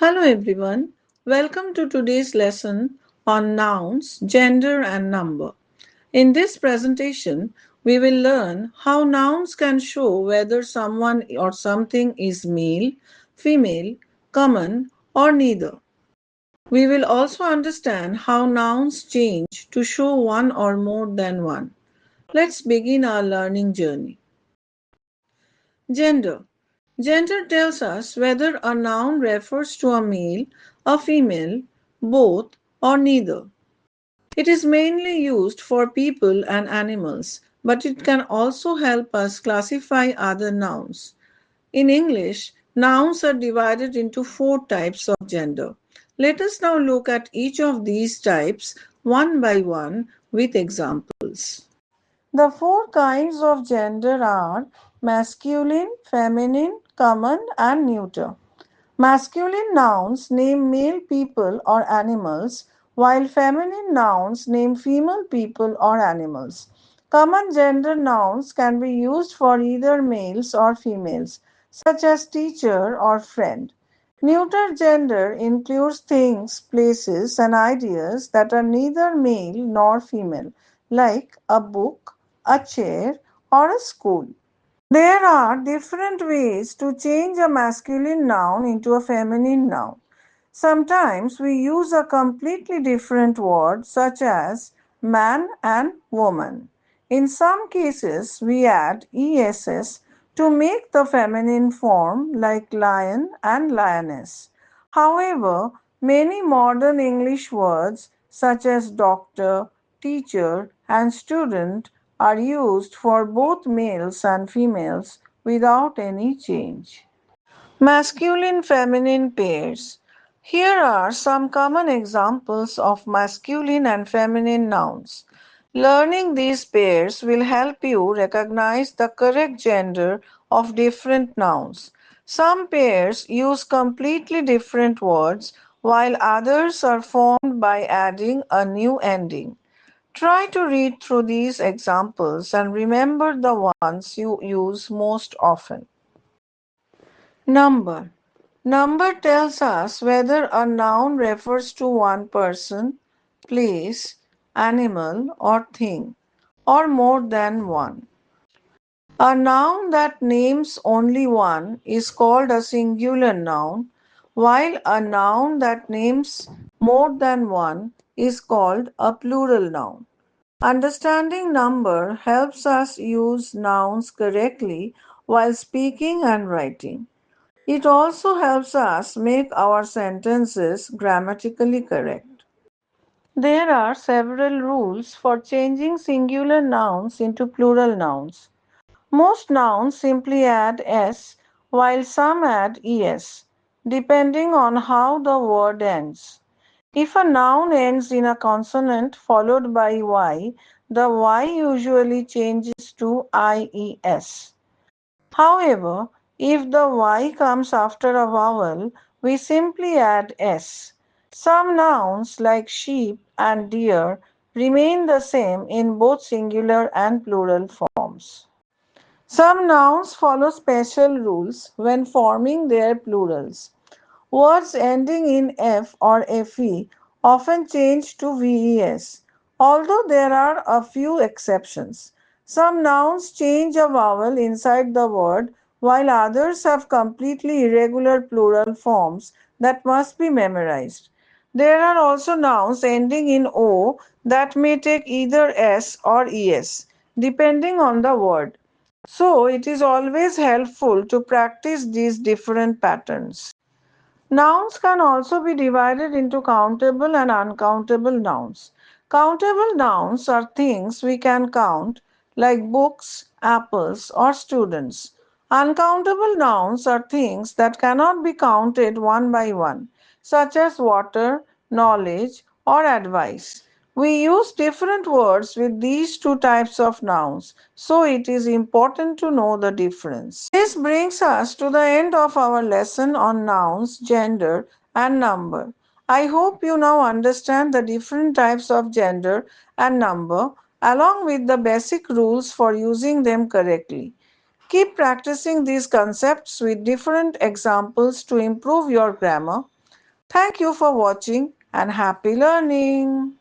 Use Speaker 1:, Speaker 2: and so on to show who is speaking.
Speaker 1: Hello everyone, welcome to today's lesson on nouns, gender and number. In this presentation, we will learn how nouns can show whether someone or something is male, female, common or neither. We will also understand how nouns change to show one or more than one. Let's begin our learning journey. Gender. Gender tells us whether a noun refers to a male, a female, both, or neither. It is mainly used for people and animals, but it can also help us classify other nouns. In English, nouns are divided into four types of gender. Let us now look at each of these types one by one with examples. The four kinds of gender are masculine, feminine, common, and neuter. Masculine nouns name male people or animals, while feminine nouns name female people or animals. Common gender nouns can be used for either males or females, such as teacher or friend. Neuter gender includes things, places, and ideas that are neither male nor female, like a book, a chair, or a school. There are different ways to change a masculine noun into a feminine noun. Sometimes we use a completely different word, such as man and woman. In some cases, we add ess to make the feminine form, like lion and lioness. However, many modern English words, such as doctor, teacher, and student, are used for both males and females without any change. Masculine feminine pairs. Here are some common examples of masculine and feminine nouns. Learning these pairs will help you recognize the correct gender of different nouns. Some pairs use completely different words, while others are formed by adding a new ending. Try to read through these examples and remember the ones you use most often. Number. Number tells us whether a noun refers to one person, place, animal, or thing, or more than one. A noun that names only one is called a singular noun, while a noun that names more than one is called a plural noun. Understanding number helps us use nouns correctly while speaking and writing. It also helps us make our sentences grammatically correct. There are several rules for changing singular nouns into plural nouns. Most nouns simply add s, while some add es, depending on how the word ends. If a noun ends in a consonant followed by y, the y usually changes to ies. However, if the y comes after a vowel, we simply add s. Some nouns like sheep and deer remain the same in both singular and plural forms. Some nouns follow special rules when forming their plurals. Words ending in f or fe often change to ves, although there are a few exceptions. Some nouns change a vowel inside the word, while others have completely irregular plural forms that must be memorized. There are also nouns ending in o that may take either s or es, depending on the word. So, it is always helpful to practice these different patterns. Nouns can also be divided into countable and uncountable nouns. Countable nouns are things we can count, like books, apples, or students. Uncountable nouns are things that cannot be counted one by one, such as water, knowledge, or advice. We use different words with these two types of nouns, so it is important to know the difference. This brings us to the end of our lesson on nouns, gender, and number. I hope you now understand the different types of gender and number, along with the basic rules for using them correctly. Keep practicing these concepts with different examples to improve your grammar. Thank you for watching and happy learning.